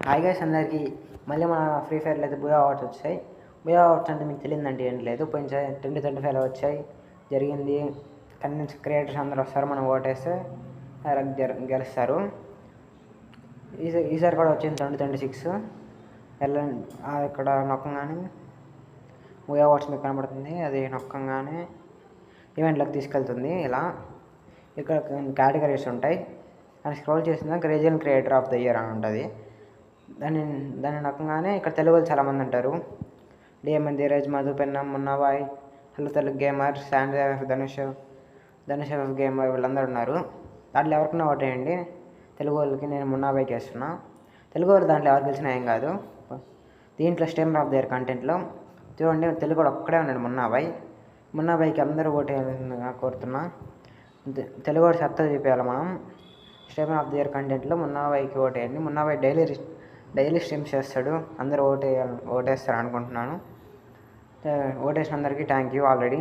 Hi guys అందరికీ మళ్ళీ మన ఫ్రీ ఫైర్లో అయితే బుయా అవార్డ్స్ వచ్చాయి. బుయా అవార్డ్స్ అంటే మీకు తెలియదంటే ఏం లేదు. పోయినసారి 2025లో వచ్చాయి జరిగింది. కంటెంట్ క్రియేటర్స్ అందరూ వస్తారు, మనం ఓటేస్తే గెలుస్తారు. ఈసారి కూడా వచ్చింది 2026. వెళ్ళండి, ఇక్కడ నొక్కగానే బుయా అవార్డ్స్ మీకు కనబడుతుంది. అది నొక్కగానే ఈవెంట్లోకి తీసుకెళ్తుంది. ఇలా ఇక్కడ కేటగిరీస్ ఉంటాయి. అని స్క్రోల్ చేసినాక region creator of the year అని ఉంటుంది. దాన్ని నొక్కగానే ఇక్కడ తెలుగు వాళ్ళు చాలామంది ఉంటారు. DMN Dheeraj, Madhu Pennam, Munnabhai, hello Telugu gamer, sand Dhanush gamer వీళ్ళందరూ ఉన్నారు. దాంట్లో ఎవరికైనా ఓటేయండి. తెలుగు వాళ్ళకి నేను మున్నాబాయ్కి వేస్తున్నా. తెలుగు వాళ్ళు దాంట్లో ఎవరు గెలిచినా ఏం కాదు. దీంట్లో స్టేమర్ ఆఫ్ ద ఇయర్ కంటెంట్లో చూడండి, తెలుగు వాడు ఒక్కడే ఉన్నాడు మున్నాబాయ్కి అందరూ ఓటేయాలని కోరుతున్నా. తెలుగు వాడు సత్తా చూపించాలి మనం. స్టేమర్ ఆఫ్ ది ఇయర్ కంటెంట్లో మున్నాబాయ్కి ఓటేయండి. మున్నాబాయ్ డైలీ స్ట్రీమ్స్ చేస్తాడు. అందరూ ఓటేస్తారు అనుకుంటున్నాను. ఓటేసిన అందరికీ థ్యాంక్ యూ ఆల్రెడీ.